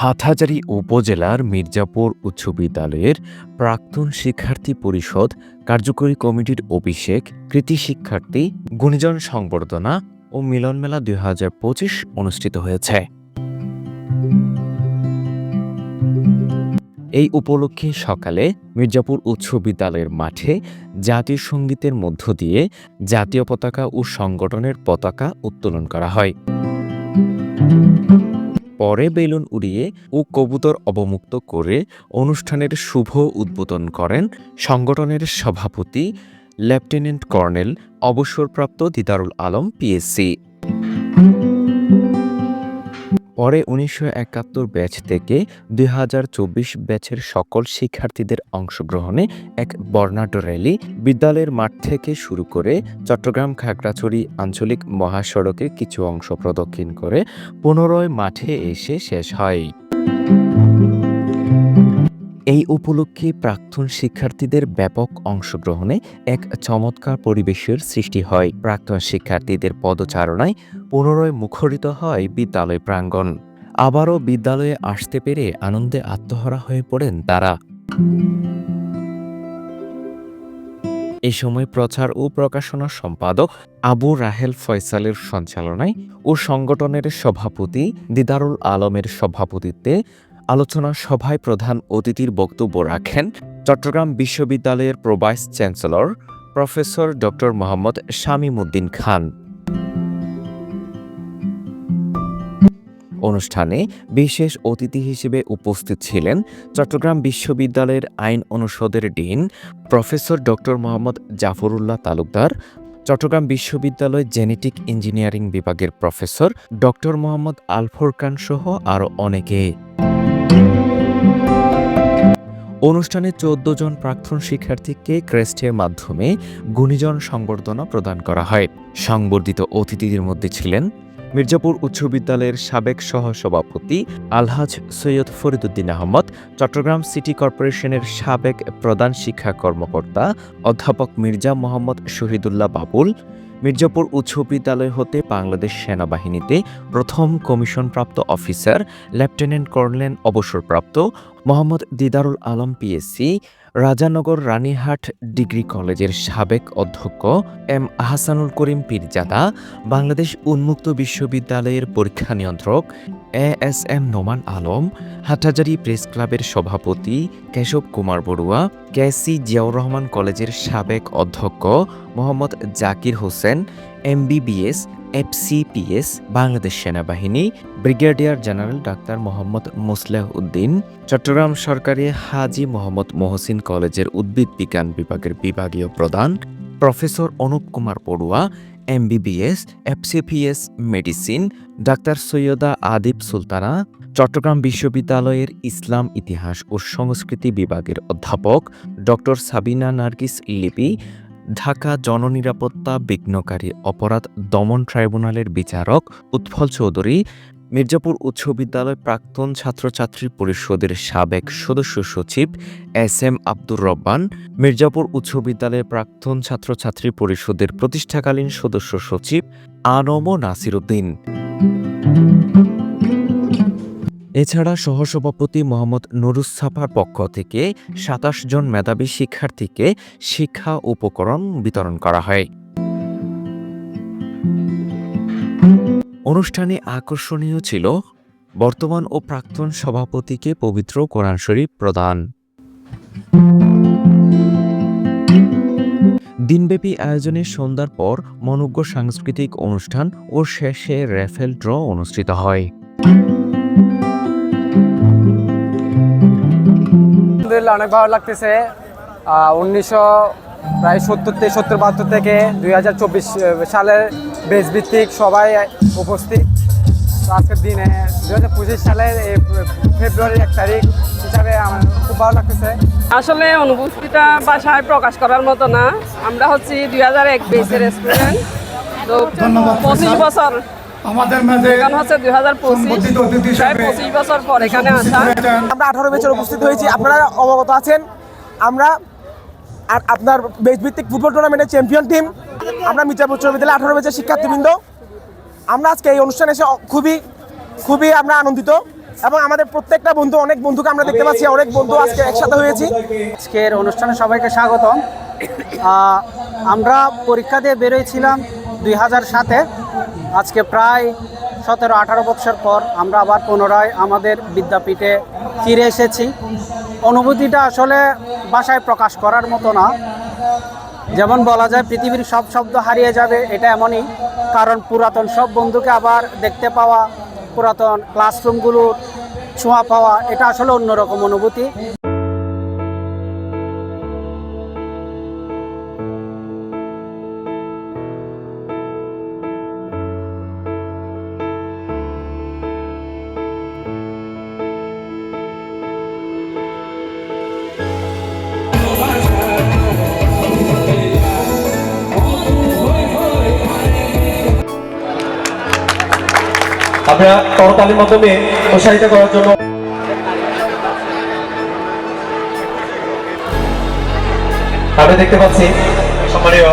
হাটহাজারী উপজেলার মির্জাপুর উচ্চ বিদ্যালয়ের প্রাক্তন শিক্ষার্থী পরিষদ কার্যকরী কমিটির অভিষেক, কৃতি শিক্ষার্থী, গুণীজন সংবর্ধনা ও মিলনমেলা ২০২৫ অনুষ্ঠিত হয়েছে। এই উপলক্ষে সকালে মির্জাপুর উচ্চ বিদ্যালয়ের মাঠে জাতীয় সঙ্গীতের মধ্য দিয়ে জাতীয় পতাকা ও সংগঠনের পতাকা উত্তোলন করা হয়। পরে বেলুন উড়িয়ে ও কবুতর অবমুক্ত করে অনুষ্ঠানের শুভ উদ্বোধন করেন সংগঠনের সভাপতি লেফটেন্যান্ট কর্নেল অবসরপ্রাপ্ত দিদারুল আলম পিএসসি। পরে ১৯৭১ ব্যাচ থেকে ২০২৪ ব্যাচের সকল শিক্ষার্থীদের অংশগ্রহণে এক বর্ণাঢ্য র্যালি বিদ্যালয়ের মাঠ থেকে শুরু করে চট্টগ্রাম-খাগড়াছড়ি আঞ্চলিক মহাসড়কের কিছু অংশ প্রদক্ষিণ করে পুনরায় মাঠে এসে শেষ হয়। এই উপলক্ষে প্রাক্তন শিক্ষার্থীদের ব্যাপক অংশগ্রহণে এক চমৎকার পরিবেশের সৃষ্টি হয়। প্রাক্তন শিক্ষার্থীদের পদচারণায় পুনরায় মুখরিত হয় বিদ্যালয় প্রাঙ্গণ। আবারও বিদ্যালয়ে আসতে পেরে আনন্দে আত্মহারা হয়ে পড়েন তারা। এ সময় প্রচার ও প্রকাশনা সম্পাদক আবু রাহেল ফয়সালের সঞ্চালনায় ও সংগঠনের সভাপতি দিদারুল আলমের সভাপতিত্বে আলোচনা সভায় প্রধান অতিথির বক্তব্য রাখেন চট্টগ্রাম বিশ্ববিদ্যালয়ের pro vice chancellor professor doctor Mohammad Shamim Uddin Khan. অনুষ্ঠানে বিশেষ অতিথি হিসেবে উপস্থিত ছিলেন চট্টগ্রাম বিশ্ববিদ্যালয়ের আইন অনুষদের dean professor doctor Mohammad Zafrullah Talukdar, Chittagong বিশ্ববিদ্যালয় জেনেটিক ইঞ্জিনিয়ারিং বিভাগের প্রফেসর ডক্টর মোহাম্মদ আল ফোরকান সহ আরও অনেকে। অনুষ্ঠানে ১৪ জন প্রাক্তন শিক্ষার্থীকে ক্রেস্টের মাধ্যমে গুণীজন সংবর্ধনা প্রদান করা হয়। সংবর্ধিত অতিথিদের মধ্যে ছিলেন মির্জাপুর উচ্চ বিদ্যালয়ের সাবেক সহসভাপতি আলহাজ সৈয়দ ফরিদউদ্দিন আহমদ, চট্টগ্রাম সিটি কর্পোরেশনের সাবেক প্রধান শিক্ষা কর্মকর্তা অধ্যাপক মির্জা মোহাম্মদ শহীদুল্লাহ বাবুল, মির্জাপুর উচ্চ বিদ্যালয় হতে বাংলাদেশ সেনাবাহিনীতে প্রথম কমিশনপ্রাপ্ত অফিসার লেফটেন্যান্ট কর্নেল অবসরপ্রাপ্ত মোহাম্মদ দিদারুল আলম পিএসসি, রাজানগর রানীহাট ডিগ্রি কলেজের সাবেক অধ্যক্ষ এম আহসানুল করিম পীরজাদা, বাংলাদেশ উন্মুক্ত বিশ্ববিদ্যালয়ের পরীক্ষা নিয়ন্ত্রক এএসএম নোমান আলম, হাটহাজারী প্রেস ক্লাবের সভাপতি কেশব কুমার বড়ুয়া, কেসি জিয়াউর রহমান কলেজের সাবেক অধ্যক্ষ মোহাম্মদ জাকির হোসেন, এমবিবিএস এফসিপিএস, বাংলাদেশ সেনাবাহিনী brigadier general doctor Mohammad Musleh Uddin, Chittagong সরকারি হাজী মোহাম্মদ মহসিন কলেজের উদ্ভিদ বিজ্ঞান বিভাগের বিভাগীয় প্রধান professor Anup Kumar Parua, MBBS FCPS medicine doctor Syeda Adib Sultana, Chittagong বিশ্ববিদ্যালয়ের ইসলাম ইতিহাস ও সংস্কৃতি বিভাগের অধ্যাপক ডক্টর সাবিনা নার্গিস লিপি, ঢাকা জননিরাপত্তা বিঘ্নকারী অপরাধ দমন ট্রাইব্যুনালের বিচারক উৎফল চৌধুরী, মির্জাপুর উচ্চ বিদ্যালয় প্রাক্তন ছাত্রছাত্রী পরিষদের সাবেক সদস্য সচিব এস এম আব্দুর রব্বান, মির্জাপুর উচ্চ বিদ্যালয়ের প্রাক্তন ছাত্রছাত্রী পরিষদের প্রতিষ্ঠাকালীন সদস্য সচিব আনম নাসির উদ্দিন। এছাড়া সহসভাপতি মোহাম্মদ নুরুস-সাফার পক্ষ থেকে ২৭ জন মেধাবী শিক্ষার্থীকে শিক্ষা উপকরণ বিতরণ করা হয়। অনুষ্ঠানে আকর্ষণীয় ছিল বর্তমান ও প্রাক্তন সভাপতিকে পবিত্র কোরআন শরীফ প্রদান। দিনব্যাপী আয়োজনে সন্ধ্যার পর মনোজ্ঞ সাংস্কৃতিক অনুষ্ঠান ও শেষে র্যাফেল ড্র অনুষ্ঠিত হয়। অনেক ভালো লাগতেছে। ১৯৭০-৭২ থেকে ২০২৪ সালের বেস ভিত্তিক সবাই উপস্থিত। আজকের দিনে ২০২৫ সালের ফেব্রুয়ারির ১ তারিখ হিসাবে আমার খুব ভালো লাগতেছে। আসলে অনুভূতিটা বাসায় প্রকাশ করার মতো না। আমরা হচ্ছি ২০০১ বেসের স্টুডেন্ট, তো ২৫ বছর আমাদের মাঝে হচ্ছে ২০২৫ বছর পর এখানে আসা। আমরা ১৮ ব্যাচে উপস্থিত হয়েছি। আপনারা অবগত আছেন আমরা আর আপনার বেস ভিত্তিক ফুটবল টুর্নামেন্টের চ্যাম্পিয়ন টিম। আমরা মির্জাপুর উচ্চ বিদ্যালয় ১৮ ব্যাচের শিক্ষার্থীবৃন্দ। আমরা আজকে এই অনুষ্ঠানে এসে খুবই আমরা আনন্দিত। এবং আমাদের প্রত্যেকটা বন্ধু, অনেক বন্ধুকে আমরা দেখতে পাচ্ছি, অনেক বন্ধু আজকে একসাথে হয়েছি। আজকের অনুষ্ঠানে সবাইকে স্বাগতম। আমরা পরীক্ষা দিয়ে বেরোয়ছিলাম 2007-এ। আজকে প্রায় 17-18 বছর পর আমরা আবার পুনরায় আমাদের বিদ্যাপীঠে ফিরে এসেছি। অনুভূতিটা আসলে ভাষায় প্রকাশ করার মতো না। যেমন বলা যায় পৃথিবীর সব শব্দ হারিয়ে যাবে, এটা এমনই। কারণ পুরাতন সব বন্ধুকে আবার দেখতে পাওয়া, পুরাতন ক্লাসরুমগুলোর ছোঁয়া পাওয়া, এটা আসলে অন্যরকম অনুভূতি। আপনারা করতালির মাধ্যমে উৎসাহিত করার জন্য আমরা দেখতে পাচ্ছি সম্মানীয়